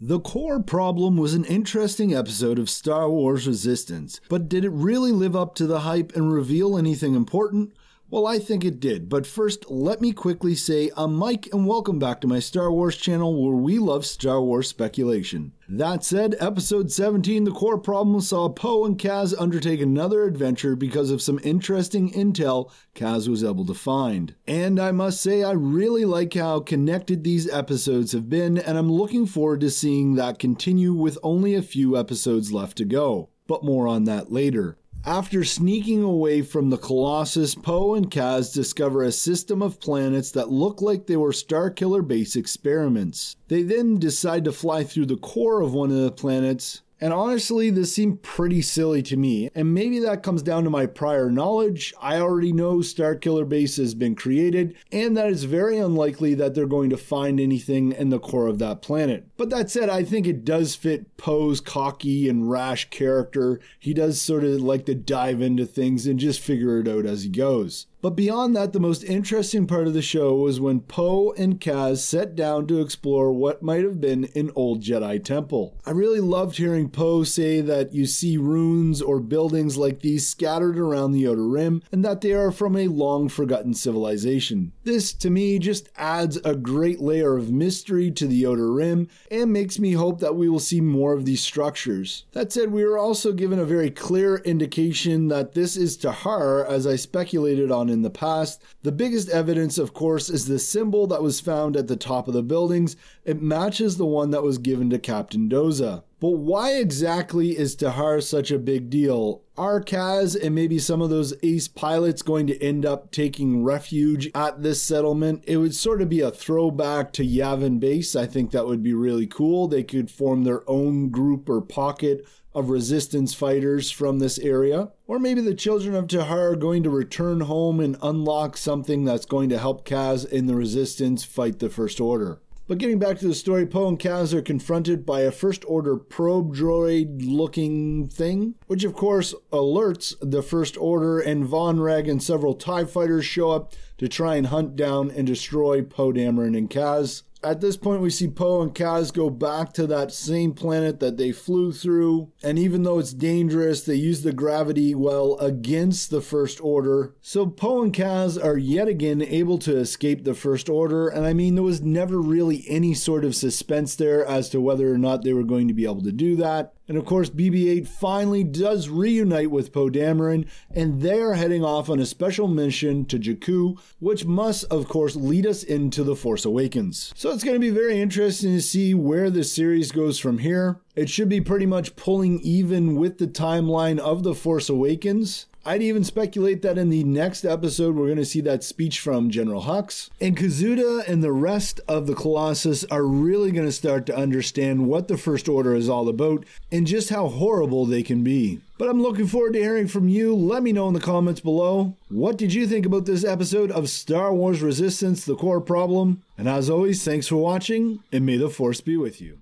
The Core Problem was an interesting episode of Star Wars Resistance, but did it really live up to the hype and reveal anything important? Well, I think it did, but first, let me quickly say I'm Mike and welcome back to my Star Wars channel where we love Star Wars speculation. That said, episode 17, The Core Problem, saw Poe and Kaz undertake another adventure because of some interesting intel Kaz was able to find. And I must say, I really like how connected these episodes have been, and I'm looking forward to seeing that continue with only a few episodes left to go. But more on that later. After sneaking away from the Colossus, Poe and Kaz discover a system of planets that look like they were Starkiller Base experiments. They then decide to fly through the core of one of the planets, and honestly, this seemed pretty silly to me, and maybe that comes down to my prior knowledge. I already know Starkiller Base has been created, and that it's very unlikely that they're going to find anything in the core of that planet. But that said, I think it does fit Poe's cocky and rash character. He does sort of like to dive into things and just figure it out as he goes. But beyond that, the most interesting part of the show was when Poe and Kaz sat down to explore what might have been an old Jedi temple. I really loved hearing Poe say that you see ruins or buildings like these scattered around the Outer Rim and that they are from a long-forgotten civilization. This, to me, just adds a great layer of mystery to the Outer Rim and makes me hope that we will see more of these structures. That said, we were also given a very clear indication that this is Tahar, as I speculated on in the past. The biggest evidence, of course, is the symbol that was found at the top of the buildings. It matches the one that was given to Captain Doza. But why exactly is Tahar such a big deal? Are Kaz and maybe some of those ace pilots going to end up taking refuge at this settlement? It would sort of be a throwback to Yavin Base. I think that would be really cool. They could form their own group or pocket of resistance fighters from this area. Or maybe the children of Tahar are going to return home and unlock something that's going to help Kaz and the resistance fight the First Order. But getting back to the story, Poe and Kaz are confronted by a First Order probe droid looking thing, which of course alerts the First Order, and Von Reg and several TIE fighters show up to try and hunt down and destroy Poe Dameron and Kaz. At this point, we see Poe and Kaz go back to that same planet that they flew through, and even though it's dangerous, they use the gravity well against the First Order. So Poe and Kaz are yet again able to escape the First Order, and I mean, there was never really any sort of suspense there as to whether or not they were going to be able to do that. And of course, BB-8 finally does reunite with Poe Dameron, and they're heading off on a special mission to Jakku, which must, of course, lead us into The Force Awakens. So it's going to be very interesting to see where the series goes from here. It should be pretty much pulling even with the timeline of The Force Awakens. I'd even speculate that in the next episode, we're going to see that speech from General Hux. And Kazuda and the rest of the Colossus are really going to start to understand what the First Order is all about and just how horrible they can be. But I'm looking forward to hearing from you. Let me know in the comments below. What did you think about this episode of Star Wars Resistance, The Core Problem? And as always, thanks for watching, and may the Force be with you.